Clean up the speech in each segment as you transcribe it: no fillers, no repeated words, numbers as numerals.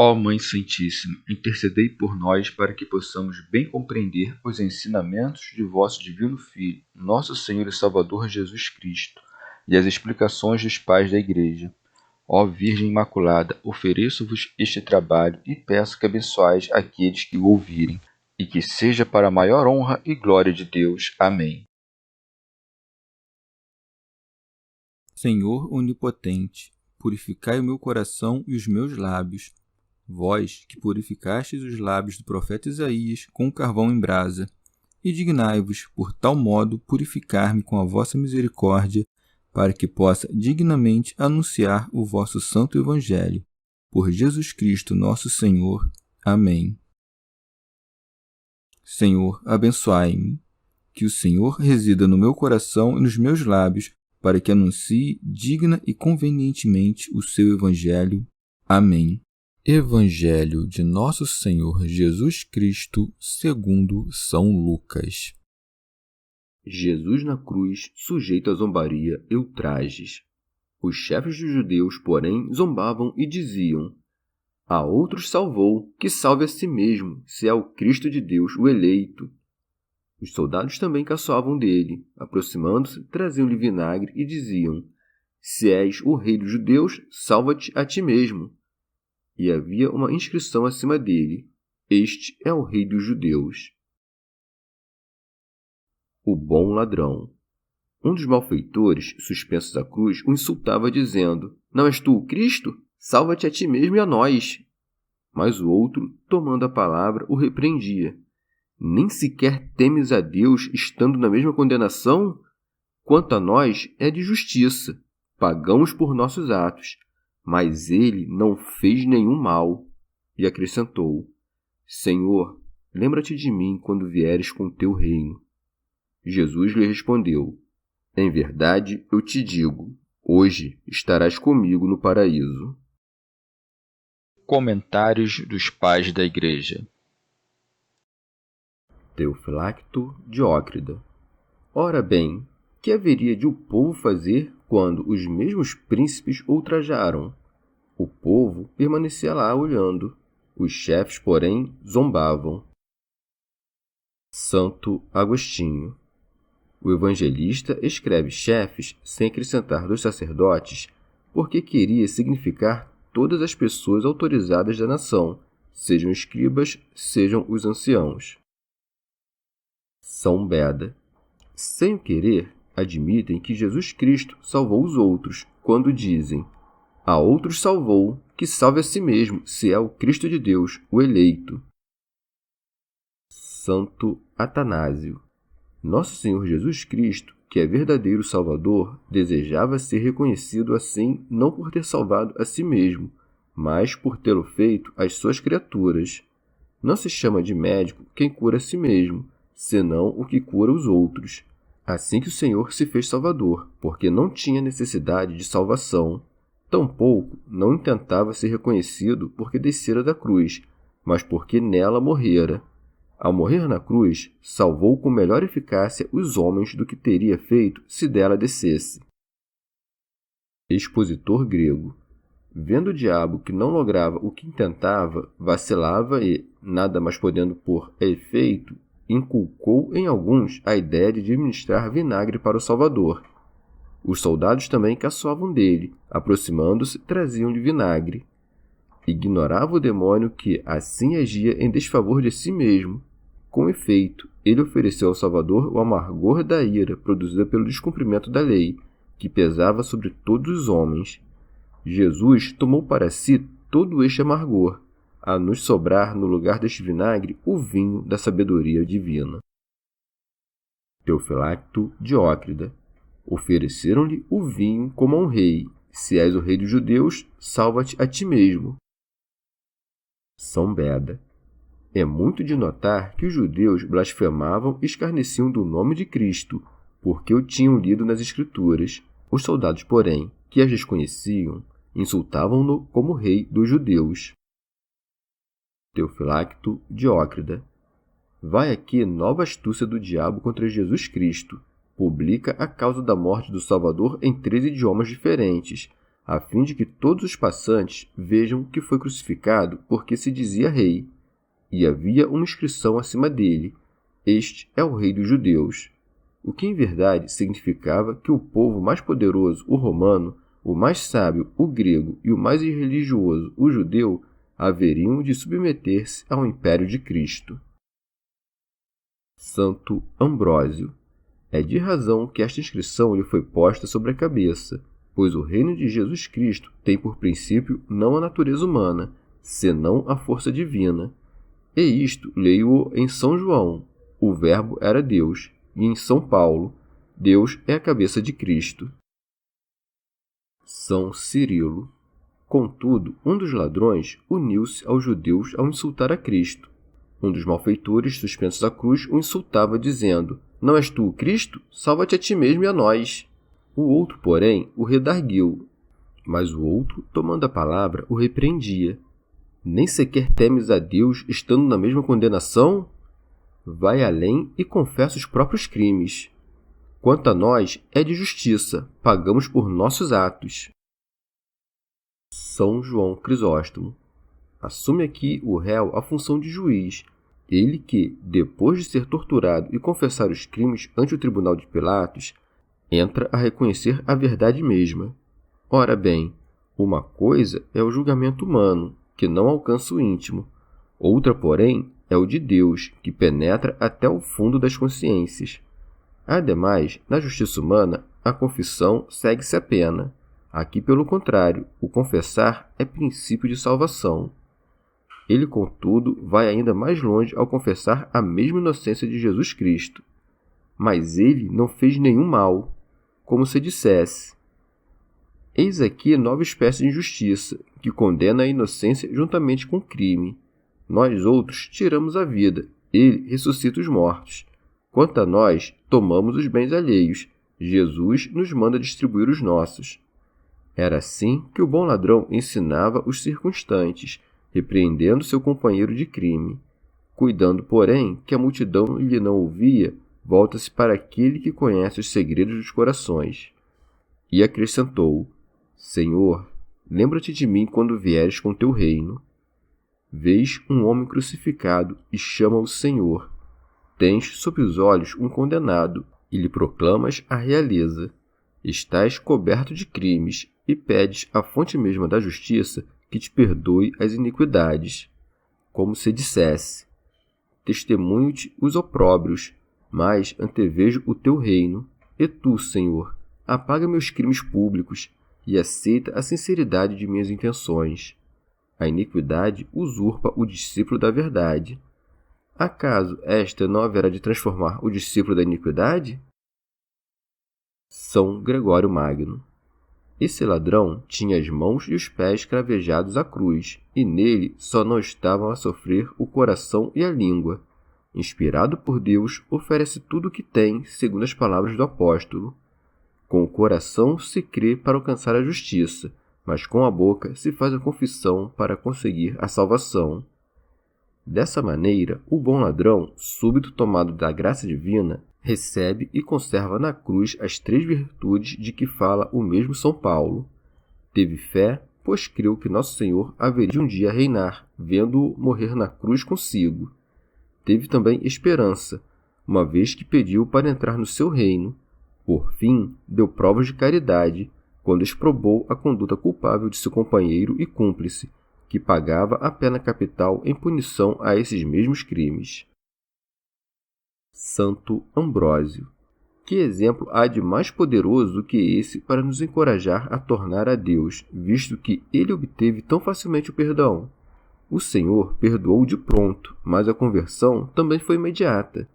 Ó Mãe Santíssima, intercedei por nós para que possamos bem compreender os ensinamentos de vosso Divino Filho, nosso Senhor e Salvador Jesus Cristo, e as explicações dos pais da Igreja. Ó Virgem Imaculada, ofereço-vos este trabalho e peço que abençoais aqueles que o ouvirem, e que seja para a maior honra e glória de Deus. Amém. Senhor onipotente, purificai o meu coração e os meus lábios. Vós, que purificastes os lábios do profeta Isaías com carvão em brasa, e dignai-vos, por tal modo, purificar-me com a vossa misericórdia, para que possa dignamente anunciar o vosso santo Evangelho. Por Jesus Cristo nosso Senhor. Amém. Senhor, abençoai-me. Que o Senhor resida no meu coração e nos meus lábios, para que anuncie digna e convenientemente o seu Evangelho. Amém. Evangelho de Nosso Senhor Jesus Cristo segundo São Lucas. Jesus na cruz, sujeito à zombaria e ultrajes. Os chefes dos judeus, porém, zombavam e diziam: a outros salvou, que salve a si mesmo, se é o Cristo de Deus, o eleito. Os soldados também caçoavam dele, aproximando-se, traziam-lhe vinagre e diziam: se és o rei dos judeus, salva-te a ti mesmo. E havia uma inscrição acima dele: este é o rei dos judeus. O bom ladrão. Um dos malfeitores, suspensos à cruz, o insultava dizendo: não és tu o Cristo? Salva-te a ti mesmo e a nós. Mas o outro, tomando a palavra, o repreendia: nem sequer temes a Deus, estando na mesma condenação? Quanto a nós, é de justiça. Pagamos por nossos atos. Mas ele não fez nenhum mal. E acrescentou: Senhor, lembra-te de mim quando vieres com teu reino. Jesus lhe respondeu: em verdade eu te digo, hoje estarás comigo no paraíso. Comentários dos Pais da Igreja. Teofilacto Diócrida. Ora bem, que haveria de o povo fazer quando os mesmos príncipes ultrajaram? O povo permanecia lá olhando. Os chefes, porém, zombavam. Santo Agostinho. O evangelista escreve chefes sem acrescentar dos sacerdotes, porque queria significar todas as pessoas autorizadas da nação, sejam escribas, sejam os anciãos. São Beda. Sem o querer, admitem que Jesus Cristo salvou os outros, quando dizem: a outros salvou, que salve a si mesmo, se é o Cristo de Deus, o eleito. Santo Atanásio. Nosso Senhor Jesus Cristo, que é verdadeiro Salvador, desejava ser reconhecido assim não por ter salvado a si mesmo, mas por tê-lo feito às suas criaturas. Não se chama de médico quem cura a si mesmo, senão o que cura os outros. Assim que o Senhor se fez Salvador, porque não tinha necessidade de salvação. Tampouco não intentava ser reconhecido porque descera da cruz, mas porque nela morrera. Ao morrer na cruz, salvou com melhor eficácia os homens do que teria feito se dela descesse. Expositor grego. Vendo o diabo que não lograva o que intentava, vacilava e, nada mais podendo pôr a efeito, inculcou em alguns a ideia de administrar vinagre para o Salvador. Os soldados também caçoavam dele, aproximando-se, traziam-lhe vinagre. Ignorava o demônio que assim agia em desfavor de si mesmo. Com efeito, ele ofereceu ao Salvador o amargor da ira produzida pelo descumprimento da lei, que pesava sobre todos os homens. Jesus tomou para si todo este amargor, a nos sobrar no lugar deste vinagre o vinho da sabedoria divina. Teofilacto Diócrida. Ofereceram-lhe o vinho como a um rei. Se és o rei dos judeus, salva-te a ti mesmo. São Beda. É muito de notar que os judeus blasfemavam e escarneciam do nome de Cristo, porque o tinham lido nas Escrituras. Os soldados, porém, que as desconheciam, insultavam-no como rei dos judeus. Teofilacto Diócrida. Vai aqui nova astúcia do diabo contra Jesus Cristo. Publica a causa da morte do Salvador em 3 idiomas diferentes, a fim de que todos os passantes vejam que foi crucificado porque se dizia rei, e havia uma inscrição acima dele: Este é o Rei dos Judeus. O que em verdade significava que o povo mais poderoso, o romano, o mais sábio, o grego, e o mais religioso, o judeu, haveriam de submeter-se ao império de Cristo. Santo Ambrósio. É de razão que esta inscrição lhe foi posta sobre a cabeça, pois o reino de Jesus Cristo tem por princípio não a natureza humana, senão a força divina. E isto leio-o em São João: o Verbo era Deus, e em São Paulo: Deus é a cabeça de Cristo. São Cirilo. Contudo, um dos ladrões uniu-se aos judeus ao insultar a Cristo. Um dos malfeitores, suspensos à cruz, o insultava, dizendo: Não és tu o Cristo? Salva-te a ti mesmo e a nós. O outro, porém, o redarguiu. Mas o outro, tomando a palavra, o repreendia: Nem sequer temes a Deus, estando na mesma condenação? Vai além e confessa os próprios crimes. Quanto a nós, é de justiça, pagamos por nossos atos. São João Crisóstomo. Assume aqui o réu a função de juiz, ele que, depois de ser torturado e confessar os crimes ante o tribunal de Pilatos, entra a reconhecer a verdade mesma. Ora bem, uma coisa é o julgamento humano, que não alcança o íntimo. Outra, porém, é o de Deus, que penetra até o fundo das consciências. Ademais, na justiça humana, a confissão segue-se a pena. Aqui, pelo contrário, o confessar é princípio de salvação. Ele, contudo, vai ainda mais longe ao confessar a mesma inocência de Jesus Cristo. Mas ele não fez nenhum mal, como se dissesse: Eis aqui nova espécie de injustiça, que condena a inocência juntamente com o crime. Nós outros tiramos a vida, ele ressuscita os mortos. Quanto a nós, tomamos os bens alheios, Jesus nos manda distribuir os nossos. Era assim que o bom ladrão ensinava os circunstantes, repreendendo seu companheiro de crime. Cuidando, porém, que a multidão lhe não ouvia, volta-se para aquele que conhece os segredos dos corações. E acrescentou: Senhor, lembra-te de mim quando vieres com teu reino. Vês um homem crucificado e chama-o Senhor. Tens sob os olhos um condenado e lhe proclamas a realeza. Estás coberto de crimes e pedes à fonte mesma da justiça que te perdoe as iniquidades. Como se dissesse: Testemunho-te os opróbrios, mas antevejo o teu reino. E tu, Senhor, apaga meus crimes públicos e aceita a sinceridade de minhas intenções. A iniquidade usurpa o discípulo da verdade. Acaso esta não haverá de transformar o discípulo da iniquidade? São Gregório Magno. Esse ladrão tinha as mãos e os pés cravejados à cruz, e nele só não estavam a sofrer o coração e a língua. Inspirado por Deus, oferece tudo o que tem, segundo as palavras do apóstolo. Com o coração se crê para alcançar a justiça, mas com a boca se faz a confissão para conseguir a salvação. Dessa maneira, o bom ladrão, súbito tomado da graça divina, recebe e conserva na cruz as 3 virtudes de que fala o mesmo São Paulo. Teve fé, pois creu que Nosso Senhor haveria um dia reinar, vendo-o morrer na cruz consigo. Teve também esperança, uma vez que pediu para entrar no seu reino. Por fim, deu provas de caridade, quando exprobou a conduta culpável de seu companheiro e cúmplice, que pagava a pena capital em punição a esses mesmos crimes. Santo Ambrósio. Que exemplo há de mais poderoso do que esse para nos encorajar a tornar a Deus, visto que ele obteve tão facilmente o perdão? O Senhor perdoou de pronto, mas a conversão também foi imediata.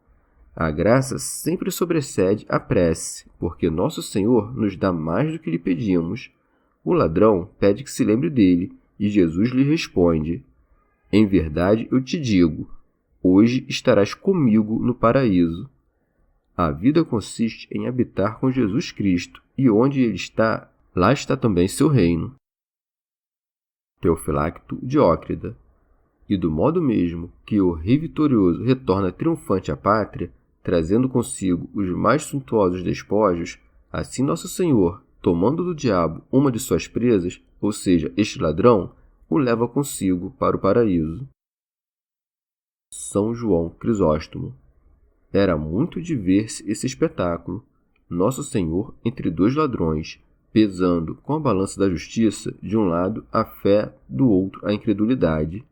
A graça sempre sobrecede a prece, porque Nosso Senhor nos dá mais do que lhe pedimos. O ladrão pede que se lembre dele, e Jesus lhe responde: Em verdade eu te digo, hoje estarás comigo no paraíso. A vida consiste em habitar com Jesus Cristo, e onde ele está, lá está também seu reino. Teofilacto Diócrida. E do modo mesmo que o rei vitorioso retorna triunfante à pátria, trazendo consigo os mais suntuosos despojos, assim Nosso Senhor, tomando do diabo uma de suas presas, ou seja, este ladrão, o leva consigo para o paraíso. São João Crisóstomo. Era muito de ver-se esse espetáculo. Nosso Senhor entre dois ladrões, pesando com a balança da justiça, de um lado a fé, do outro a incredulidade.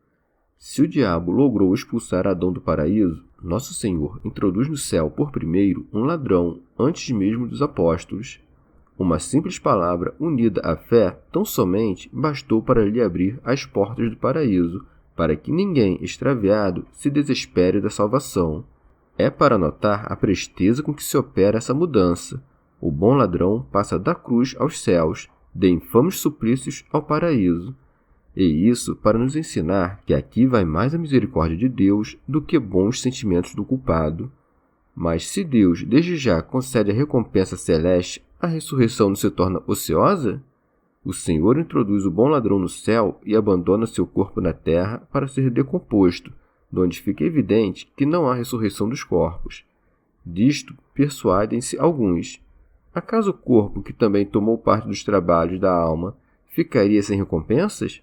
Se o diabo logrou expulsar Adão do paraíso, Nosso Senhor introduz no céu por primeiro um ladrão antes mesmo dos apóstolos. Uma simples palavra unida à fé tão somente bastou para lhe abrir as portas do paraíso, para que ninguém extraviado se desespere da salvação. É para notar a presteza com que se opera essa mudança. O bom ladrão passa da cruz aos céus, de infames suplícios ao paraíso. E isso para nos ensinar que aqui vai mais a misericórdia de Deus do que bons sentimentos do culpado. Mas se Deus desde já concede a recompensa celeste, a ressurreição não se torna ociosa? O Senhor introduz o bom ladrão no céu e abandona seu corpo na terra para ser decomposto, donde fica evidente que não há ressurreição dos corpos. Disto persuadem-se alguns. Acaso o corpo, que também tomou parte dos trabalhos da alma, ficaria sem recompensas?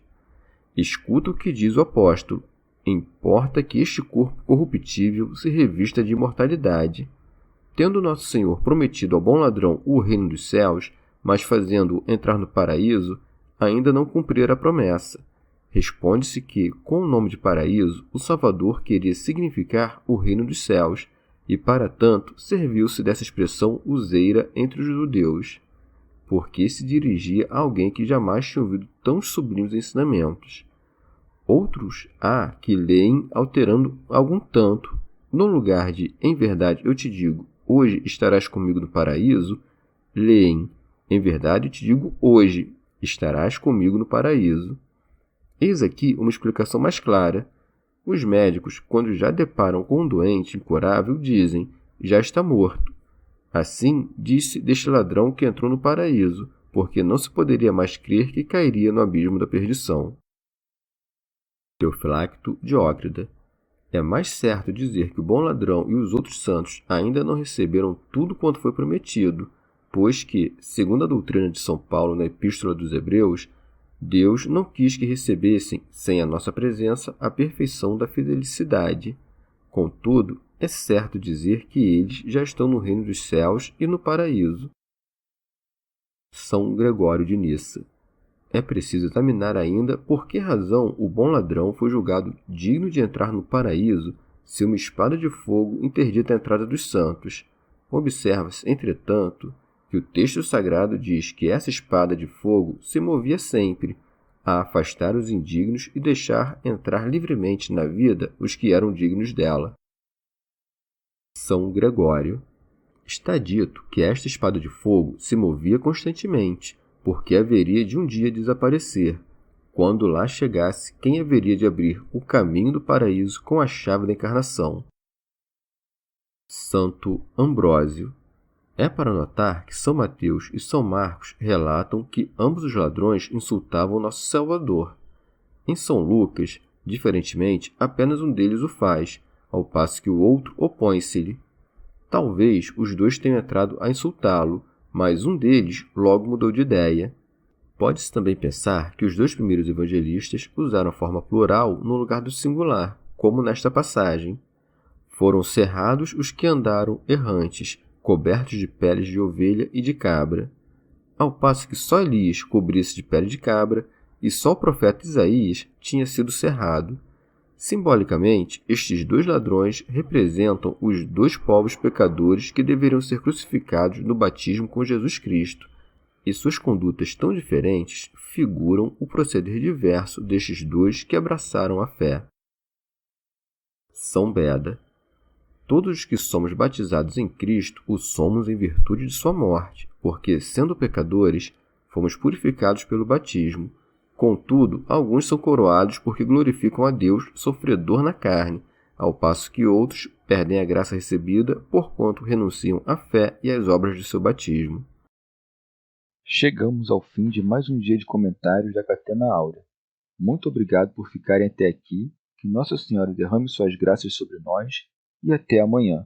Escuta o que diz o apóstolo. Importa que este corpo corruptível se revista de imortalidade. Tendo nosso Senhor prometido ao bom ladrão o reino dos céus, mas fazendo-o entrar no paraíso, ainda não cumprira a promessa. Responde-se que, com o nome de paraíso, o Salvador queria significar o reino dos céus, e para tanto serviu-se dessa expressão useira entre os judeus, porque se dirigia a alguém que jamais tinha ouvido tão sublimes ensinamentos. Outros há que leem alterando algum tanto. No lugar de, em verdade eu te digo, hoje estarás comigo no paraíso, leem, em verdade eu te digo, hoje estarás comigo no paraíso. Eis aqui uma explicação mais clara. Os médicos, quando já deparam com um doente incurável, dizem, já está morto. Assim, disse deste ladrão que entrou no paraíso, porque não se poderia mais crer que cairia no abismo da perdição. Teofilacto Diócrida. É mais certo dizer que o bom ladrão e os outros santos ainda não receberam tudo quanto foi prometido, pois que, segundo a doutrina de São Paulo na Epístola dos Hebreus, Deus não quis que recebessem, sem a nossa presença, a perfeição da felicidade. Contudo, é certo dizer que eles já estão no reino dos céus e no paraíso. São Gregório de Nissa. É preciso examinar ainda por que razão o bom ladrão foi julgado digno de entrar no paraíso se uma espada de fogo interdita a entrada dos santos. Observa-se, entretanto, que o texto sagrado diz que essa espada de fogo se movia sempre a afastar os indignos e deixar entrar livremente na vida os que eram dignos dela. São Gregório. Está dito que esta espada de fogo se movia constantemente, porque haveria de um dia desaparecer, quando lá chegasse quem haveria de abrir o caminho do paraíso com a chave da encarnação. Santo Ambrósio. É para notar que São Mateus e São Marcos relatam que ambos os ladrões insultavam nosso Salvador. Em São Lucas, diferentemente, apenas um deles o faz, ao passo que o outro opõe-se-lhe. Talvez os dois tenham entrado a insultá-lo, mas um deles logo mudou de ideia. Pode-se também pensar que os dois primeiros evangelistas usaram a forma plural no lugar do singular, como nesta passagem. Foram cerrados os que andaram errantes, cobertos de peles de ovelha e de cabra, ao passo que só Elias cobria-se de pele de cabra e só o profeta Isaías tinha sido cerrado. Simbolicamente, estes dois ladrões representam os dois povos pecadores que deveriam ser crucificados no batismo com Jesus Cristo, e suas condutas tão diferentes figuram o proceder diverso destes dois que abraçaram a fé. São Beda. Todos os que somos batizados em Cristo o somos em virtude de sua morte, porque, sendo pecadores, fomos purificados pelo batismo. Contudo, alguns são coroados porque glorificam a Deus sofredor na carne, ao passo que outros perdem a graça recebida porquanto renunciam à fé e às obras de seu batismo. Chegamos ao fim de mais um dia de comentários da Catena Áurea. Muito obrigado por ficarem até aqui, que Nossa Senhora derrame suas graças sobre nós e até amanhã.